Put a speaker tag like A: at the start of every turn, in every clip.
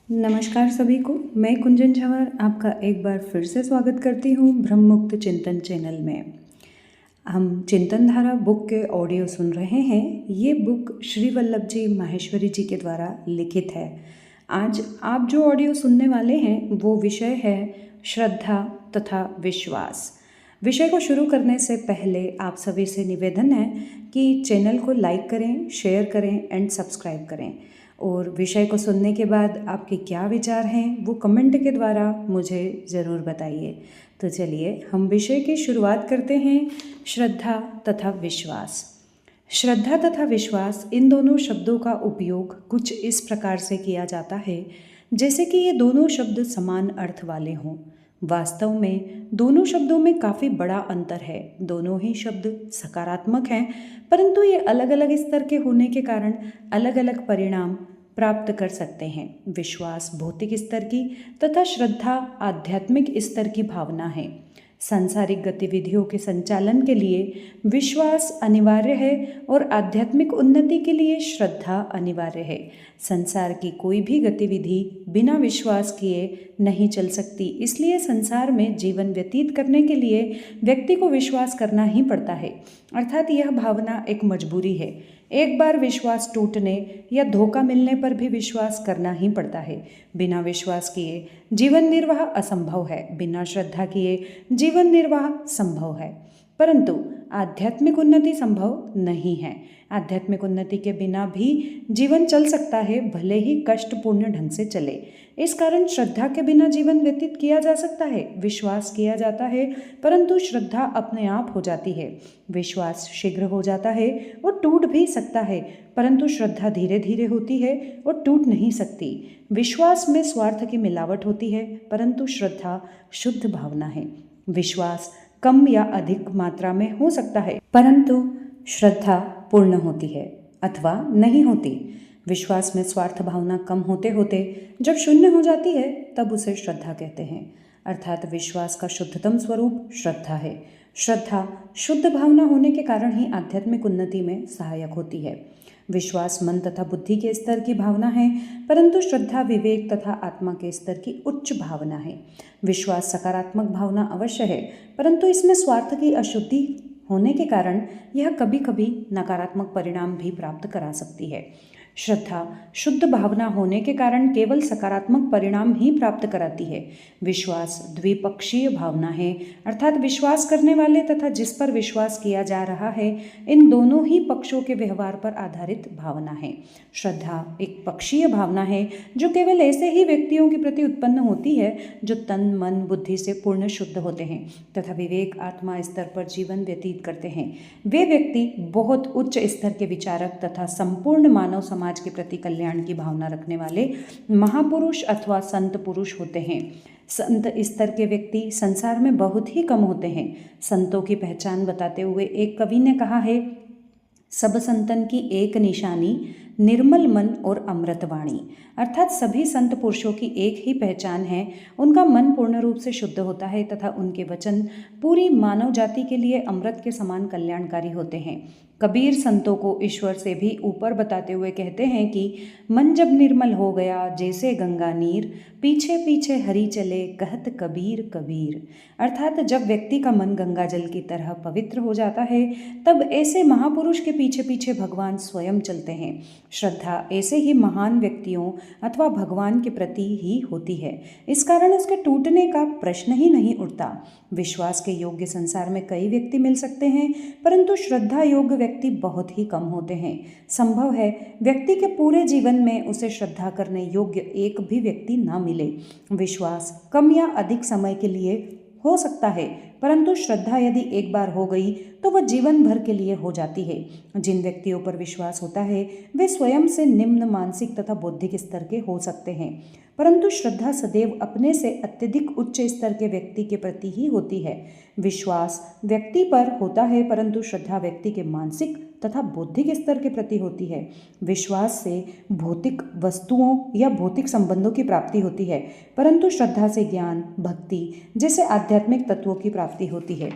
A: नमस्कार सभी को। मैं कुंजन झंवर आपका एक बार फिर से स्वागत करती हूँ ब्रह्ममुक्त चिंतन चैनल में। हम चिंतन धारा बुक के ऑडियो सुन रहे हैं। ये बुक श्री वल्लभ जी माहेश्वरी जी के द्वारा लिखित है। आज आप जो ऑडियो सुनने वाले हैं वो विषय है श्रद्धा तथा विश्वास। विषय को शुरू करने से पहले आप सभी से निवेदन है कि चैनल को लाइक करें, शेयर करें एंड सब्सक्राइब करें। और विषय को सुनने के बाद आपके क्या विचार हैं वो कमेंट के द्वारा मुझे ज़रूर बताइए। तो चलिए हम विषय की शुरुआत करते हैं। श्रद्धा तथा विश्वास। श्रद्धा तथा विश्वास, इन दोनों शब्दों का उपयोग कुछ इस प्रकार से किया जाता है जैसे कि ये दोनों शब्द समान अर्थ वाले हों। वास्तव में दोनों शब्दों में काफ़ी बड़ा अंतर है। दोनों ही शब्द सकारात्मक हैं, परंतु ये अलग अलग स्तर के होने के कारण अलग अलग परिणाम प्राप्त कर सकते हैं। विश्वास भौतिक स्तर की तथा श्रद्धा आध्यात्मिक स्तर की भावना है। सांसारिक गतिविधियों के संचालन के लिए विश्वास अनिवार्य है और आध्यात्मिक उन्नति के लिए श्रद्धा अनिवार्य है। संसार की कोई भी गतिविधि बिना विश्वास किए नहीं चल सकती। इसलिए संसार में जीवन व्यतीत करने के लिए व्यक्ति को विश्वास करना ही पड़ता है, अर्थात यह भावना एक मजबूरी है। एक बार विश्वास टूटने या धोखा मिलने पर भी विश्वास करना ही पड़ता है। बिना विश्वास किए जीवन निर्वाह असंभव है, बिना श्रद्धा किए जीवन निर्वाह संभव है। परंतु आध्यात्मिक उन्नति संभव नहीं है। आध्यात्मिक उन्नति के बिना भी जीवन चल सकता है, भले ही कष्टपूर्ण ढंग से चले। इस कारण श्रद्धा के बिना जीवन व्यतीत किया जा सकता है। विश्वास किया जाता है परंतु श्रद्धा अपने आप हो जाती है। विश्वास शीघ्र हो जाता है और टूट भी सकता है, परंतु श्रद्धा धीरे धीरे होती है और टूट नहीं सकती। विश्वास में स्वार्थ की मिलावट होती है, परंतु श्रद्धा शुद्ध भावना है। विश्वास कम या अधिक मात्रा में हो सकता है, परंतु श्रद्धा पूर्ण होती है अथवा नहीं होती। विश्वास में स्वार्थ भावना कम होते होते जब शून्य हो जाती है तब उसे श्रद्धा कहते हैं, अर्थात विश्वास का शुद्धतम स्वरूप श्रद्धा है। श्रद्धा शुद्ध भावना होने के कारण ही आध्यात्मिक उन्नति में सहायक होती है। विश्वास मन तथा बुद्धि के स्तर की भावना है, परंतु श्रद्धा विवेक तथा आत्मा के स्तर की उच्च भावना है। विश्वास सकारात्मक भावना अवश्य है, परंतु इसमें स्वार्थ की अशुद्धि होने के कारण यह कभी कभी नकारात्मक परिणाम भी प्राप्त करा सकती है। श्रद्धा शुद्ध भावना होने के कारण केवल सकारात्मक परिणाम ही प्राप्त कराती है। विश्वास द्विपक्षीय भावना है, अर्थात विश्वास करने वाले तथा जिस पर विश्वास किया जा रहा है, इन दोनों ही पक्षों के व्यवहार पर आधारित भावना है। श्रद्धा एक पक्षीय भावना है जो केवल ऐसे ही व्यक्तियों के प्रति उत्पन्न होती है जो तन मन बुद्धि से पूर्ण शुद्ध होते हैं तथा विवेक आत्मा स्तर पर जीवन व्यतीत करते हैं। वे व्यक्ति बहुत उच्च स्तर के विचारक तथा संपूर्ण मानव समाज के प्रति कल्याण की भावना रखने वाले महापुरुष अथवा संत पुरुष होते हैं। संत स्तर के व्यक्ति संसार में बहुत ही कम होते हैं। संतों की पहचान बताते हुए एक कवि ने कहा है, सब संतन की एक निशानी निर्मल मन और अमृत वाणी, अर्थात सभी संत पुरुषों की एक ही पहचान है, उनका मन पूर्ण रूप से शुद्ध होता है तथा उनके वचन पूरी मानव जाति के लिए अमृत के समान कल्याणकारी होते हैं। कबीर संतों को ईश्वर से भी ऊपर बताते हुए कहते हैं कि मन जब निर्मल हो गया जैसे गंगा नीर, पीछे पीछे हरि चले कहत कबीर कबीर, अर्थात जब व्यक्ति का मन गंगा जल की तरह पवित्र हो जाता है तब ऐसे महापुरुष के पीछे पीछे भगवान स्वयं चलते हैं। श्रद्धा ऐसे ही महान व्यक्तियों अथवा भगवान के प्रति ही होती है, इस कारण उसके टूटने का प्रश्न ही नहीं उठता। विश्वास के योग्य संसार में कई व्यक्ति मिल सकते हैं, परंतु श्रद्धा योग्य व्यक्ति बहुत ही कम होते हैं। संभव है व्यक्ति के पूरे जीवन में उसे श्रद्धा करने योग्य एक भी व्यक्ति ना मिले। विश्वास कम या अधिक समय के लिए हो सकता है, परंतु श्रद्धा यदि एक बार हो गई तो वह जीवन भर के लिए हो जाती है। जिन व्यक्तियों पर विश्वास होता है वे स्वयं से निम्न मानसिक तथा बौद्धिक स्तर के हो सकते हैं, परंतु श्रद्धा सदैव अपने से अत्यधिक उच्च स्तर के व्यक्ति के प्रति ही होती है। विश्वास व्यक्ति पर होता है, परंतु श्रद्धा व्यक्ति के मानसिक तथा बौद्धिक स्तर के प्रति होती है। विश्वास से भौतिक वस्तुओं या भौतिक संबंधों की प्राप्ति होती है, परंतु श्रद्धा से ज्ञान भक्ति जैसे आध्यात्मिक तत्वों की प्राप्ति होती है।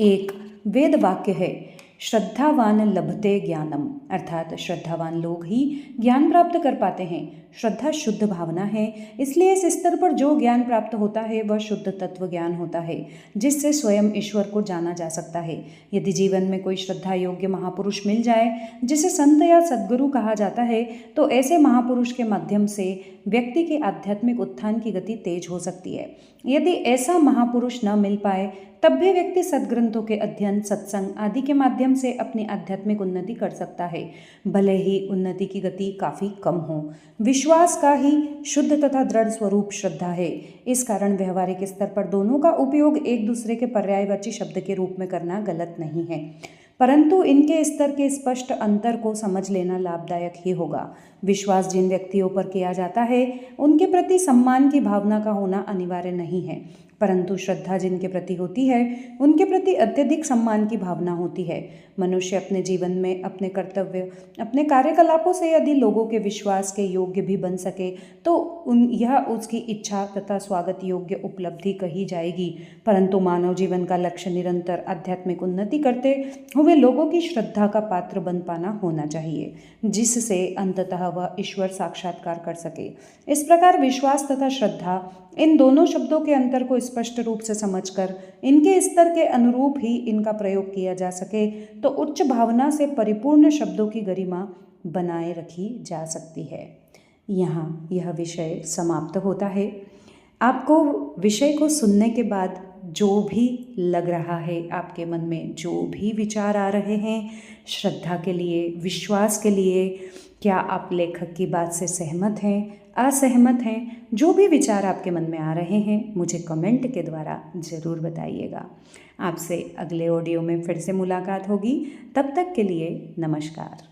A: एक वेद वाक्य है, श्रद्धावान लभते ज्ञानम, अर्थात श्रद्धावान लोग ही ज्ञान प्राप्त कर पाते हैं। श्रद्धा शुद्ध भावना है, इसलिए इस स्तर पर जो ज्ञान प्राप्त होता है वह शुद्ध तत्व ज्ञान होता है, जिससे स्वयं ईश्वर को जाना जा सकता है। यदि जीवन में कोई श्रद्धा योग्य महापुरुष मिल जाए, जिसे संत या सद्गुरु कहा जाता है, तो ऐसे महापुरुष के माध्यम से व्यक्ति के आध्यात्मिक उत्थान की गति तेज हो सकती है। यदि ऐसा महापुरुष न मिल पाए, तब भी व्यक्ति सद्ग्रंथों के अध्ययन, सत्संग आदि के माध्यम से अपनी आध्यात्मिक उन्नति कर सकता है, भले ही उन्नति की गति काफ़ी कम हो। विश्वास का ही शुद्ध तथा दृढ़ स्वरूप श्रद्धा है। इस कारण व्यवहारिक स्तर पर दोनों का उपयोग एक दूसरे के पर्यायवाची शब्द के रूप में करना गलत नहीं है, परंतु इनके स्तर के स्पष्ट अंतर को समझ लेना लाभदायक ही होगा। विश्वास जिन व्यक्तियों पर किया जाता है, उनके प्रति सम्मान की भावना का होना अनिवार्य नहीं है, परंतु श्रद्धा जिनके प्रति होती है, उनके प्रति अत्यधिक सम्मान की भावना होती है। मनुष्य अपने जीवन में अपने कर्तव्य, अपने कार्यकलापों से यदि लोगों के विश्वास के योग्य भी बन सके, तो यह उसकी इच्छा तथा स्वागत योग्य उपलब्धि कही जाएगी। परंतु मानव जीवन का लक्ष्य निरंतर आध्यात्मिक उन्नति करते हुए लोगों की श्रद्धा का पात्र बन पाना होना चाहिए, जिससे अंततः वह ईश्वर साक्षात्कार कर सके। इस प्रकार विश्वास तथा श्रद्धा, इन दोनों शब्दों के अंतर को स्पष्ट रूप से समझकर इनके स्तर के अनुरूप ही इनका प्रयोग किया जा सके, तो उच्च भावना से परिपूर्ण शब्दों की गरिमा बनाए रखी जा सकती है। यहाँ यह विषय समाप्त होता है। आपको विषय को सुनने के बाद जो भी लग रहा है, आपके मन में जो भी विचार आ रहे हैं श्रद्धा के लिए, विश्वास के लिए, क्या आप लेखक की बात से सहमत हैं, असहमत हैं, जो भी विचार आपके मन में आ रहे हैं, मुझे कमेंट के द्वारा ज़रूर बताइएगा। आपसे अगले ऑडियो में फिर से मुलाकात होगी। तब तक के लिए नमस्कार।